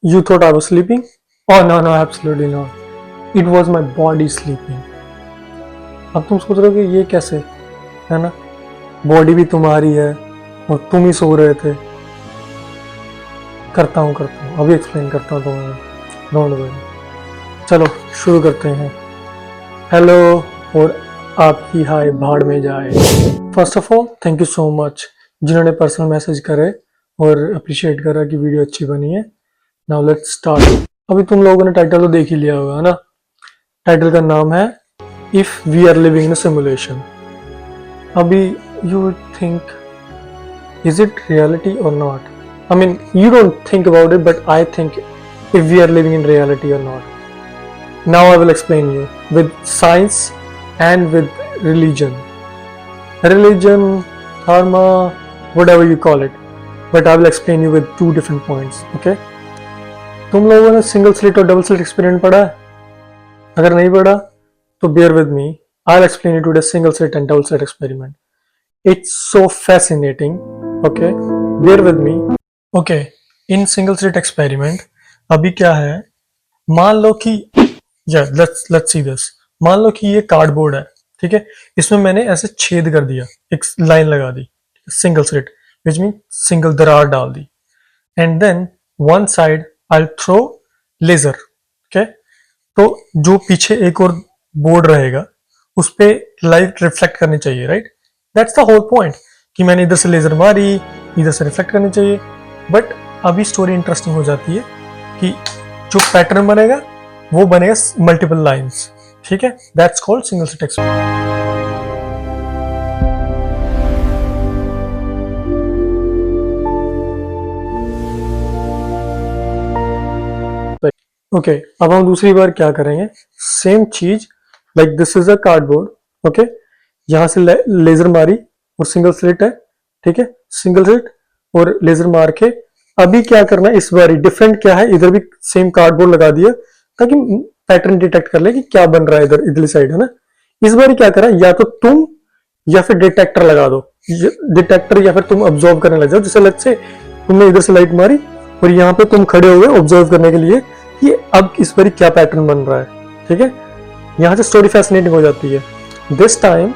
You thought I was sleeping? Oh no, no, absolutely not. It was my body sleeping. अब तुम सोच रहे हो कि ये कैसे, है ना? बॉडी भी तुम्हारी है और तुम ही सो रहे थे। करता हूँ अभी एक्सप्लेन करता हूँ तुम्हें। Don't worry. चलो शुरू करते हैं। हेलो और आपकी हाय भाड़ में जाए। First of all thank you so much जिन्होंने पर्सनल मैसेज करे और अप्रिशिएट करा कि वीडियो अच्छी बनी है। Now let's start. अभी तुम लोगों ने टाइटल तो देख ही लिया होगा, है ना? टाइटल का नाम है if we are living in a simulation. अभी you would think, is it reality or not? I mean, you don't think about it, but I think if we are living in reality or not. Now I will explain you with science and with religion. Religion, dharma, whatever you call it. But I will explain you with two different points, okay? तुम लोगों ने single slit और double slit experiment पढ़ा है? अगर नहीं पढ़ा तो bear with me. I'll explain you today single slit and double slit experiment. It's so fascinating. Okay, bear with me. Okay, in single slit experiment अभी क्या है, मान लो कि let's see this. मान लो कि ये कार्डबोर्ड है, ठीक है? इसमें मैंने ऐसे छेद कर दिया, एक लाइन लगा दी, single slit which mean single दरार डाल दी, and then one side I throw laser. Okay, तो जो पीछे एक और बोर्ड रहेगा उस पर लाइट रिफ्लेक्ट करनी चाहिए, right? That's the whole point कि मैंने इधर से लेजर मारी, इधर से रिफ्लेक्ट करनी चाहिए। बट अभी स्टोरी इंटरेस्टिंग हो जाती है कि जो पैटर्न बनेगा वो बनेगा मल्टीपल लाइंस, ठीक है? That's called single slit experiment. Okay, अब हम दूसरी बार क्या करेंगे, सेम चीज, like this is a cardboard. Okay, यहां से लेजर मारी और सिंगल स्लिट है, ठीक है? सिंगल स्लिट और लेजर मार के अभी क्या करना है, इस बार डिफरेंट क्या है, इधर भी सेम कार्डबोर्ड लगा दिया ताकि पैटर्न डिटेक्ट कर ले कि क्या बन रहा है इधर, इधरली साइड, है ना? इस बार क्या करा, या तो तुम या फिर डिटेक्टर लगा दो, डिटेक्टर, या फिर तुम ऑब्जर्व करने लग जाओ। जैसे लेट्स से तुमने इधर से लाइट मारी और यहाँ पे तुम खड़े हुए ऑब्जर्व करने के लिए कि अब इस बार क्या पैटर्न बन रहा है, ठीक है? यहाँ से स्टोरी फैसिनेटिंग हो जाती है। This time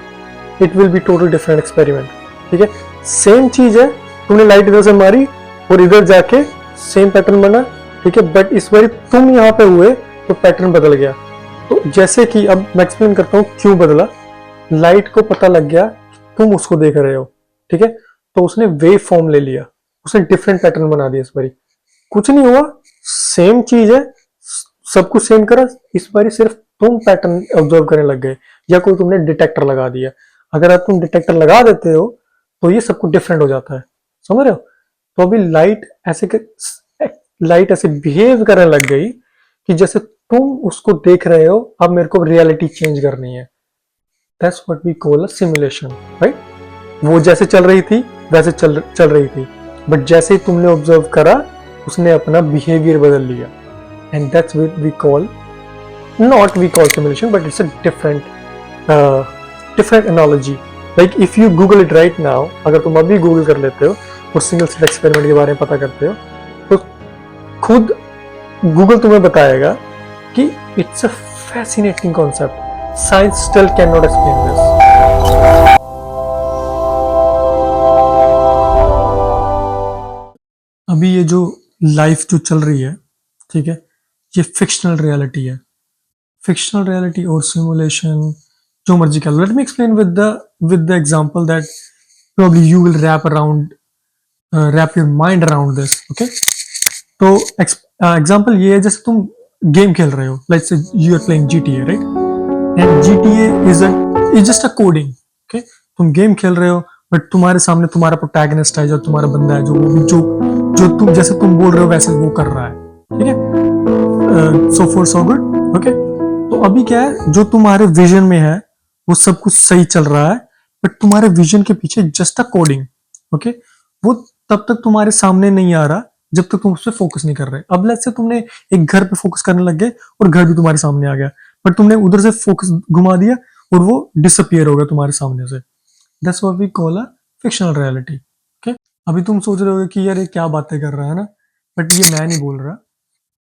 it will be total different experiment, ठीक है? सेम चीज है, तुमने लाइट इधर से मारी और इधर जाके सेम पैटर्न बना, ठीक है? बट इस बार तुम यहाँ पे हुए तो पैटर्न बदल गया। तो जैसे कि अब मैं एक्सप्लेन करता हूँ क्यों बदला। लाइट को पता लग गया तुम उसको देख रहे हो, ठीक है? तो उसने वेव फॉर्म ले लिया, उसने डिफरेंट पैटर्न बना दिया। इस बारी कुछ नहीं हुआ, सेम चीज है, सब कुछ सेम करा, इस बारी सिर्फ तुम पैटर्न ऑब्जर्व करने लग गए या कोई तुमने डिटेक्टर लगा दिया। अगर आप तुम डिटेक्टर लगा देते हो तो ये सब कुछ डिफरेंट हो जाता है, समझ रहे हो? तो अभी लाइट ऐसे बिहेव करने लग गई कि जैसे तुम उसको देख रहे हो, अब मेरे को रियलिटी चेंज करनी है। That's what we call a simulation, right? वो जैसे चल रही थी वैसे चल रही थी, बट जैसे ही तुमने ऑब्जर्व करा उसने अपना बिहेवियर बदल लिया, and that's what we call, not we call simulation, but it's a different analogy. Like if you Google it right now, अगर तुम अभी Google कर लेते हो और सिंगल स्लिट एक्सपेरिमेंट के बारे में पता करते हो तो खुद Google तुम्हें बताएगा कि it's a fascinating concept. Science still cannot explain this. अभी ये जो लाइफ जो चल रही है, ठीक है, ये फिक्शनल रियलिटी है। फिक्शनल रियलिटी और सिमुलेशन जो मर्जी कर लो। Let me explain with the example that probably you will wrap your mind around this. Okay, तो एग्जांपल ये है, जैसे तुम गेम खेल रहे हो, let's say you are playing GTA, right? And GTA is just a coding. Okay, तुम game खेल रहे हो बट तुम्हारे सामने तुम्हारा प्रोटैगनिस्ट है, जो तुम्हारा बंदा है, जो तुम जैसे तुम बोल रहे हो वैसे वो कर रहा है, ठीक है? So for so good. Okay, तो अभी क्या है, जो तुम्हारे विजन में है वो सब कुछ सही चल रहा है, बट तुम्हारे विजन के पीछे जस्ट अ कोडिंग। ओके, वो तब तक तुम्हारे सामने नहीं आ रहा जब तक तुम उस पर फोकस नहीं कर रहे। अब लेट्स से तुमने एक घर पे फोकस करने लग गए और घर भी तुम्हारे सामने आ गया, बट तुमने उधर से फोकस घुमा दिया और वो डिसअपियर हो गया तुम्हारे सामने से। That's what we call a fictional reality. Okay, अभी तुम सोच रहे हो कि यार ये क्या बातें कर रहा है ना, बट ये मैं नहीं बोल रहा,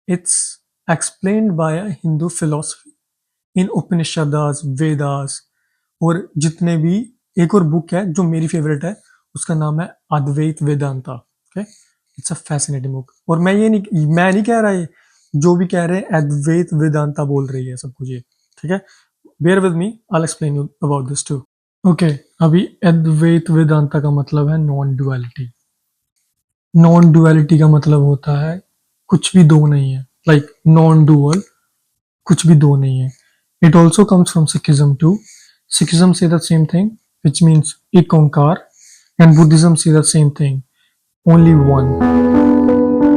It's explained by a Hindu philosophy in Upanishads, Vedas और जितने भी एक और बुक है जो मेरी फेवरेट है उसका नाम है Advaita Vedanta. Okay, it's a fascinating book. और मैं नहीं कह रहा ये, जो भी कह रहे हैं अद्वैत वेदांता बोल रही है सब कुछ ये. ठीक है, bear with me, I'll explain you about this too. Okay, अभी अद्वैत वेदांता का मतलब है नॉन डुअलिटी. नॉन डुअलिटी का मतलब होता है कुछ भी दो नहीं है, लाइक नॉन डुअल, कुछ भी दो नहीं है. It also comes from Sikhism too. Sikhism से the same thing which means Ek Onkar, and Buddhism से the same thing, only one.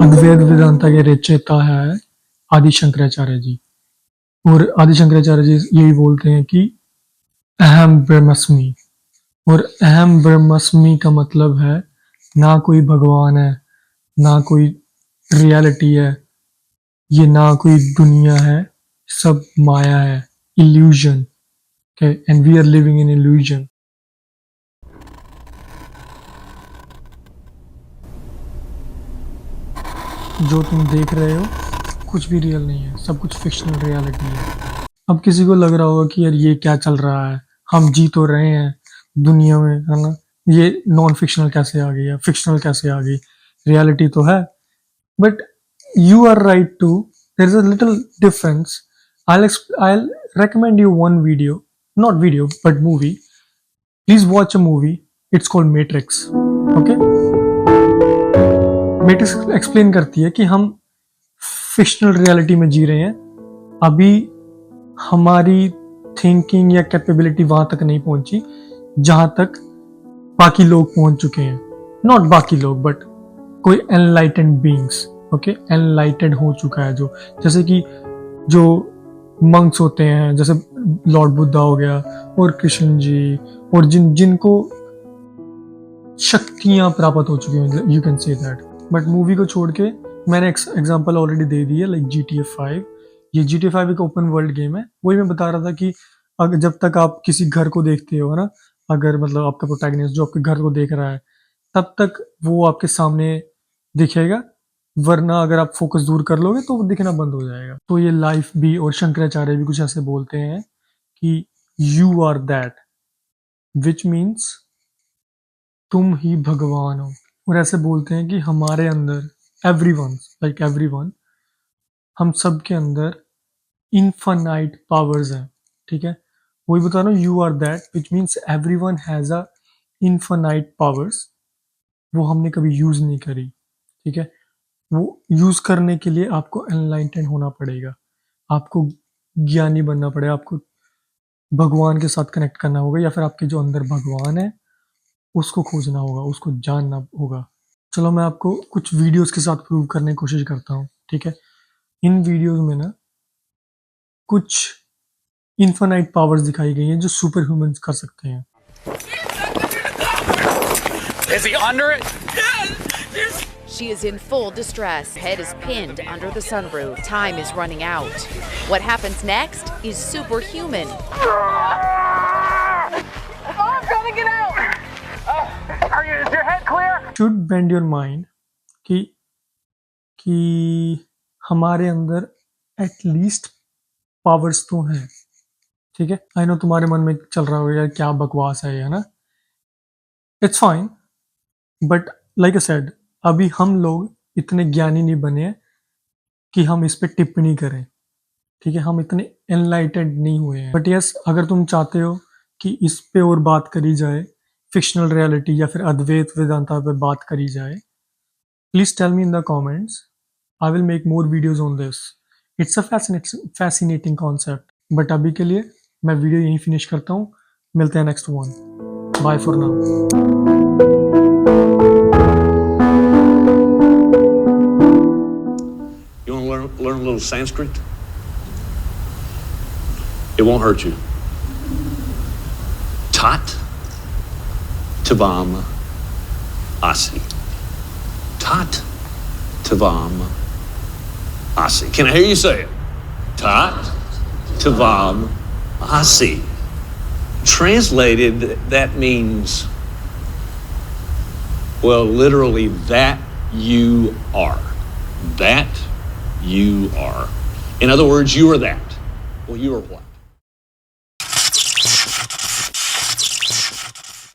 Advaita Vedanta के रचयिता है आदि शंकराचार्य जी. और आदि शंकराचार्य जी यही बोलते हैं कि अहम ब्रह्मस्मि. और अहम ब्रह्मस्मि का मतलब है ना कोई भगवान है, ना कोई रियलिटी है, ये ना कोई दुनिया है, सब माया है, illusion. okay, and we are living in illusion. जो तुम देख रहे हो कुछ भी रियल नहीं है, सब कुछ फिक्शनल रियलिटी है. अब किसी को लग रहा होगा कि यार ये क्या चल रहा है, हम जी तो रहे हैं दुनिया में, है ना, ये नॉन फिक्शनल कैसे आ गई या फिक्शनल कैसे आ गई, रियलिटी तो है. But you are right too. There is a little difference. I'll recommend you one video, not video, but movie. Please watch a movie. It's called Matrix. Okay? Matrix explain करती है कि हम fictional reality में जी रहे हैं. अभी हमारी thinking या कैपेबिलिटी वहां तक नहीं पहुंची जहां तक बाकी लोग पहुंच चुके हैं. नॉट बाकी लोग, बट कोई एनलाइटेंड बीइंग्स. ओके, एनलाइटेड हो चुका है, जो जैसे कि जो मंक्स होते हैं, जैसे लॉर्ड बुद्धा हो गया और कृष्ण जी, और जिनको शक्तियां प्राप्त हो चुकी हैं, you can say that. But movie को छोड़ के मैंने एग्जांपल ऑलरेडी दे दी है, लाइक GTA 5. ये GTA 5 एक ओपन वर्ल्ड गेम है. वही मैं बता रहा था कि अगर जब तक आप किसी घर को देखते हो, है ना, अगर मतलब आपका प्रोटैगनिस्ट जो आपके घर को देख रहा है, तब तक वो आपके सामने दिखेगा, वरना अगर आप फोकस दूर कर लोगे तो वो दिखना बंद हो जाएगा. तो ये लाइफ भी और शंकराचार्य भी कुछ ऐसे बोलते हैं कि you are that, which means तुम ही भगवान हो. और ऐसे बोलते हैं कि हमारे अंदर एवरीवन, हम सब के अंदर इनफाइनाइट पावर्स हैं. ठीक है, वही बता रहा हूँ, you are that which means everyone has a infinite powers. वो हमने कभी यूज नहीं करी. ठीक है, वो यूज करने के लिए आपको एनलाइटेंड होना पड़ेगा, आपको ज्ञानी बनना पड़ेगा, आपको भगवान के साथ कनेक्ट करना होगा, या फिर आपके जो अंदर भगवान है उसको खोजना होगा, उसको जानना होगा. चलो मैं आपको कुछ वीडियोस के साथ प्रूव करने की कोशिश करता हूँ. ठीक है, इन वीडियोस में ना कुछ इनफाइनाइट पावर्स दिखाई गई हैं जो सुपर ह्यूमंस कर सकते हैं. Is he under it? She is in full distress. Head is pinned under the sunroof. Time is running out. What happens next is superhuman. Oh, I'm trying to get out. Is your head clear? Should bend your mind कि हमारे अंदर at least powers तो हैं. ठीक है, I know तुम्हारे मन में चल रहा होगा यार क्या बकवास है ये, ना. It's fine, but like I said, अभी हम लोग इतने ज्ञानी नहीं बने कि हम इस पे टिप्पणी करें. ठीक है, हम इतने एनलाइटेड नहीं हुए हैं. बट यस, अगर तुम चाहते हो कि इस पे और बात करी जाए, फिक्शनल रियलिटी या फिर अद्वैत वेदांता पे बात करी जाए, please tell me in the comments. I will make more videos on this. It's a fascinating concept. But अभी के लिए मैं वीडियो यहीं फिनिश करता हूँ. मिलते हैं next one. Bye for now. Learn a little Sanskrit? It won't hurt you. Tat Tavam Asi. Tat Tavam Asi. Can I hear you say it? Tat Tavam Asi. Translated, that means, well, literally, that you are. That you are. In other words, you are that. Well, you are what?